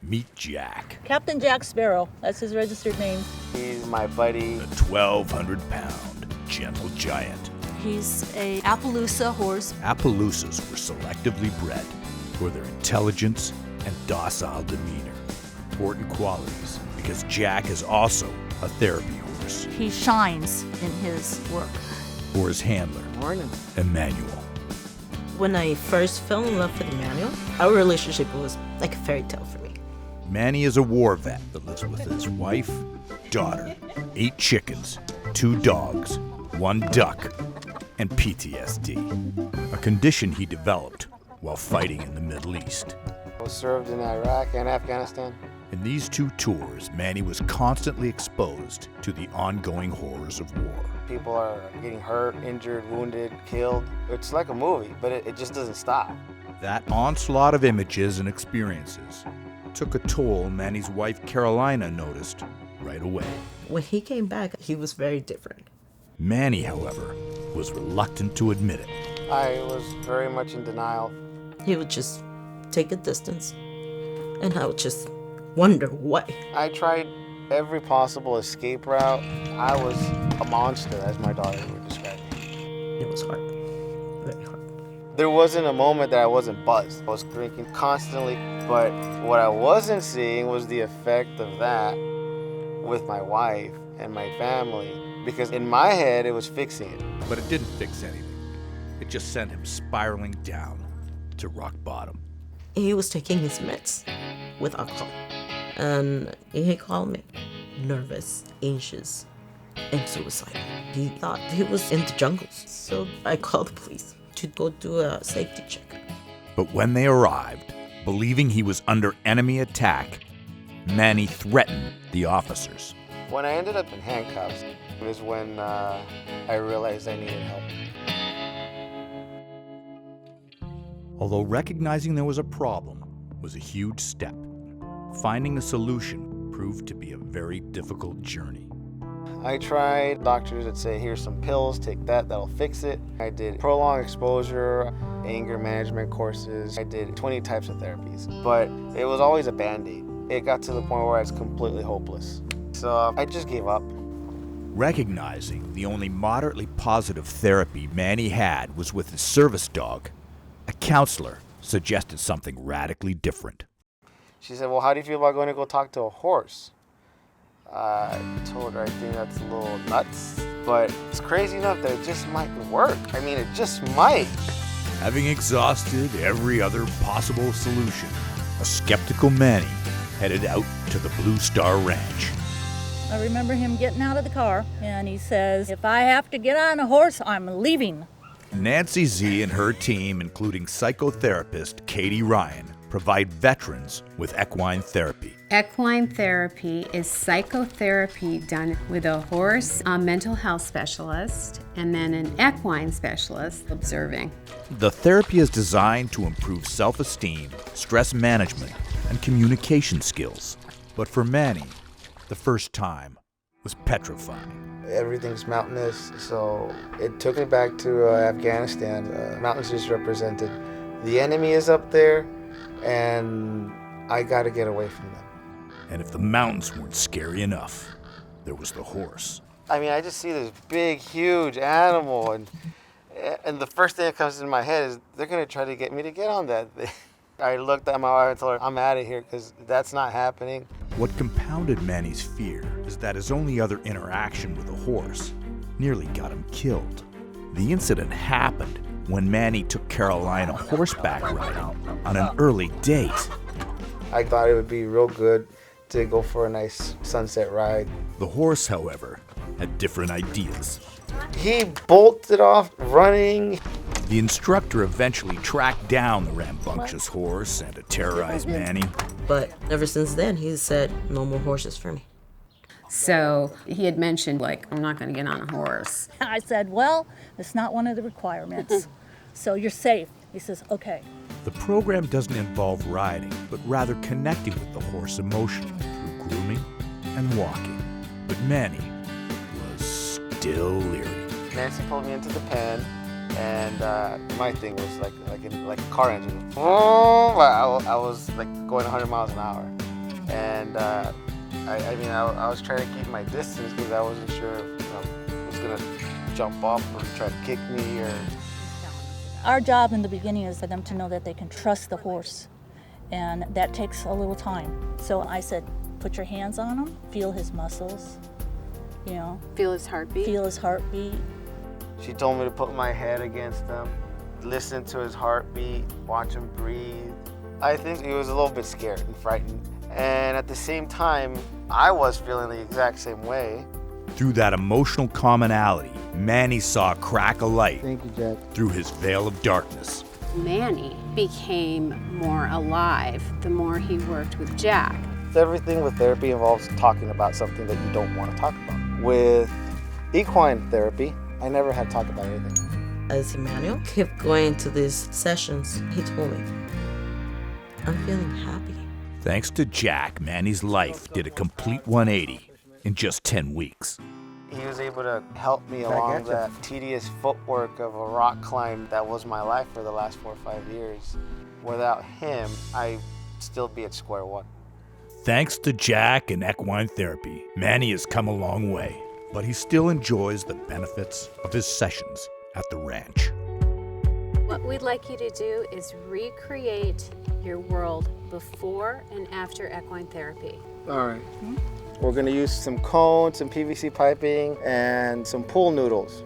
Meet Jack. Captain Jack Sparrow, that's his registered name. He's my buddy. A 1,200-pound gentle giant. He's a Appaloosa horse. Appaloosas were selectively bred for their intelligence and docile demeanor. Important qualities because Jack is also a therapy horse. He shines in his work. For his handler, Morning. Emmanuel. When I first fell in love with Emmanuel, our relationship was like a fairy tale for me. Manny is a war vet that lives with his wife, daughter, 8 chickens, 2 dogs, 1 duck, and PTSD, a condition he developed while fighting in the Middle East. I was served in Iraq and Afghanistan. In these 2 tours, Manny was constantly exposed to the ongoing horrors of war. People are getting hurt, injured, wounded, killed. It's like a movie, but it just doesn't stop. That onslaught of images and experiences took a toll Manny's wife Carolina noticed right away. When he came back, he was very different. Manny, however, was reluctant to admit it. I was very much in denial. He would just take a distance, and I would just wonder why. I tried every possible escape route. I was a monster, as my daughter would describe me. It was hard, very hard. There wasn't a moment that I wasn't buzzed. I was drinking constantly, but what I wasn't seeing was the effect of that with my wife and my family, because in my head it was fixing it. But it didn't fix anything. It just sent him spiraling down to rock bottom. He was taking his meds with alcohol, and he called me nervous, anxious, and suicidal. He thought he was in the jungles, so I called the police to go do a safety check. But when they arrived, believing he was under enemy attack, Manny threatened the officers. When I ended up in handcuffs was when I realized I needed help. Although recognizing there was a problem was a huge step, finding a solution proved to be a very difficult journey. I tried doctors that say, here's some pills, take that, that'll fix it. I did prolonged exposure, anger management courses. I did 20 types of therapies, but it was always a Band-Aid. It got to the point where I was completely hopeless. So I just gave up. Recognizing the only moderately positive therapy Manny had was with his service dog, a counselor suggested something radically different. She said, well, how do you feel about going to go talk to a horse? I told her I think that's a little nuts, but it's crazy enough that it just might work. I mean, it just might. Having exhausted every other possible solution, a skeptical Manny headed out to the Blue Star Ranch. I remember him getting out of the car, and he says, if I have to get on a horse, I'm leaving. Nancy Z and her team, including psychotherapist Katie Ryan, provide veterans with equine therapy. Equine therapy is psychotherapy done with a horse, a mental health specialist, and then an equine specialist observing. The therapy is designed to improve self-esteem, stress management, and communication skills. But for Manny, the first time was petrifying. Everything's mountainous, so it took me back to Afghanistan. Mountains just represented the enemy is up there, and I got to get away from them. And if the mountains weren't scary enough, there was the horse. I mean, I just see this big, huge animal, and the first thing that comes in my head is they're going to try to get me to get on that thing. I looked at my wife and told her, I'm out of here because that's not happening. What compounded Manny's fear is that his only other interaction with a horse nearly got him killed. The incident happened when Manny took Carolina horseback riding on an early date. I thought it would be real good to go for a nice sunset ride. The horse, however, had different ideas. He bolted off running. The instructor eventually tracked down the rambunctious horse and to terrorize Manny. But ever since then, he said, no more horses for me. So he had mentioned, like, I'm not going to get on a horse. I said, well, it's not one of the requirements, so you're safe. He says, okay. The program doesn't involve riding, but rather connecting with the horse emotionally through grooming and walking. But Manny was still leery. Nancy pulled me into the pen, and my thing was like a car engine. I was like going 100 miles an hour. And I was trying to keep my distance because I wasn't sure if he was gonna jump off or try to kick me or. Our job in the beginning is for them to know that they can trust the horse, and that takes a little time. So I said, put your hands on him, feel his muscles, Feel his heartbeat? feel his heartbeat. She told me to put my head against him, listen to his heartbeat, watch him breathe. I think he was a little bit scared and frightened. And at the same time, I was feeling the exact same way. Through that emotional commonality, Manny saw a crack of light Thank you, Jack. through his veil of darkness. Manny became more alive the more he worked with Jack. Everything with therapy involves talking about something that you don't want to talk about. With equine therapy, I never had to talk about anything. As Emmanuel kept going to these sessions, he told me, I'm feeling happy. Thanks to Jack, Manny's life did a complete 180 in just 10 weeks. He was able to help me along that tedious footwork of a rock climb that was my life for the last 4 or 5 years. Without him, I'd still be at square one. Thanks to Jack and equine therapy, Manny has come a long way, but he still enjoys the benefits of his sessions at the ranch. What we'd like you to do is recreate your world before and after equine therapy. All right. We're gonna use some cones, some PVC piping, and some pool noodles.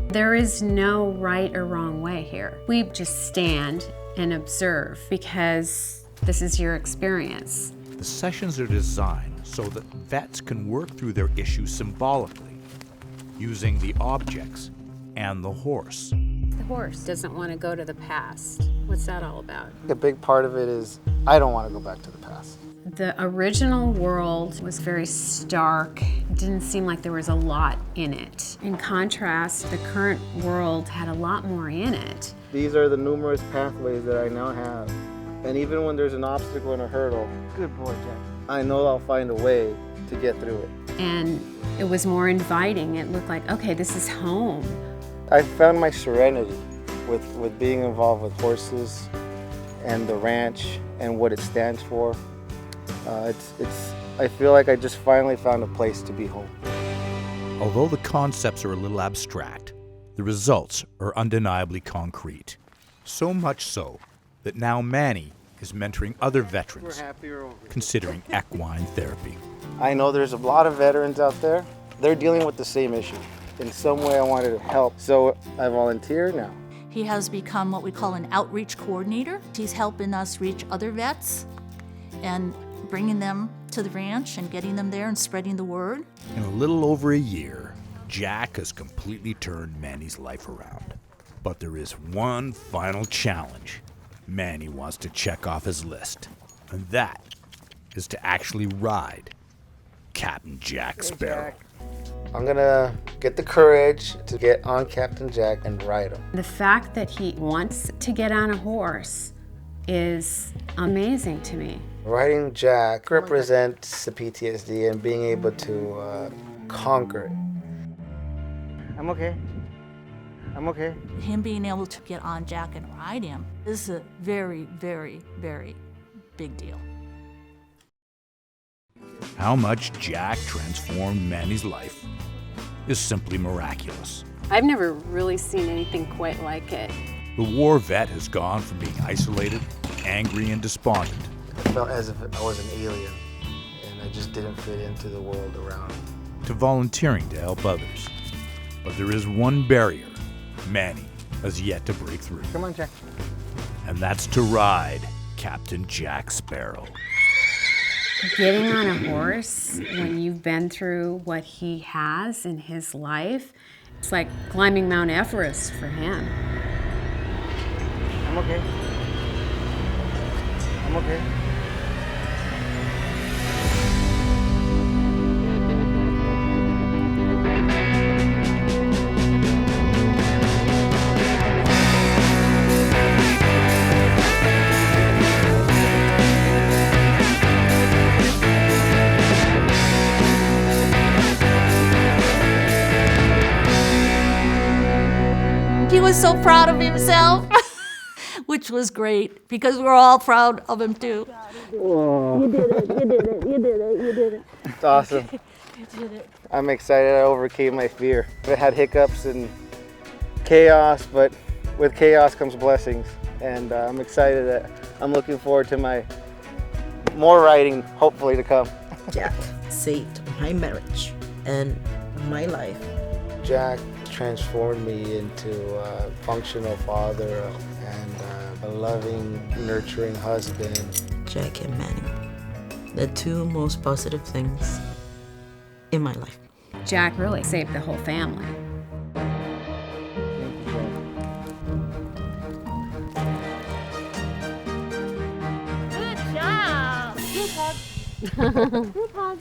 There is no right or wrong way here. We just stand and observe because this is your experience. The sessions are designed so that vets can work through their issues symbolically, using the objects and the horse. The horse doesn't want to go to the past. What's that all about? A big part of it is I don't want to go back to the past. The original world was very stark. It didn't seem like there was a lot in it. In contrast, the current world had a lot more in it. These are the numerous pathways that I now have. And even when there's an obstacle and a hurdle, good boy, Jack, I know I'll find a way to get through it. And it was more inviting. It looked like, okay, this is home. I found my serenity with being involved with horses and the ranch and what it stands for. I feel like I just finally found a place to be home. Although the concepts are a little abstract, the results are undeniably concrete. So much so that now Manny is mentoring other veterans considering equine therapy. I know there's a lot of veterans out there. They're dealing with the same issue. In some way I wanted to help, so I volunteer now. He has become what we call an outreach coordinator. He's helping us reach other vets and bringing them to the ranch and getting them there and spreading the word. In a little over a year, Jack has completely turned Manny's life around. But there is one final challenge Manny wants to check off his list, and that is to actually ride Captain Jack Sparrow. I'm gonna get the courage to get on Captain Jack and ride him. The fact that he wants to get on a horse is amazing to me. Riding Jack represents the PTSD and being able to conquer it. I'm okay. I'm okay. Him being able to get on Jack and ride him is a very, very, very big deal. How much Jack transformed Manny's life is simply miraculous. I've never really seen anything quite like it. The war vet has gone from being isolated, angry, and despondent I felt as if I was an alien and I just didn't fit into the world around me. to volunteering to help others. But there is one barrier Manny has yet to break through, Come on, Jack. and that's to ride Captain Jack Sparrow. Getting on a horse when you've been through what he has in his life, it's like climbing Mount Everest for him. I'm okay. I'm okay. He was so proud of himself, which was great because we're all proud of him too. You did it. It's awesome. You did it. I'm excited I overcame my fear. I had hiccups and chaos, but with chaos comes blessings. And I'm excited that I'm looking forward to my more writing, hopefully, to come. Jack saved my marriage and my life. Jack transformed me into a functional father and a loving, nurturing husband. Jack and Manny, the two most positive things in my life. Jack really saved the whole family. Good job. Group hug. Group hug.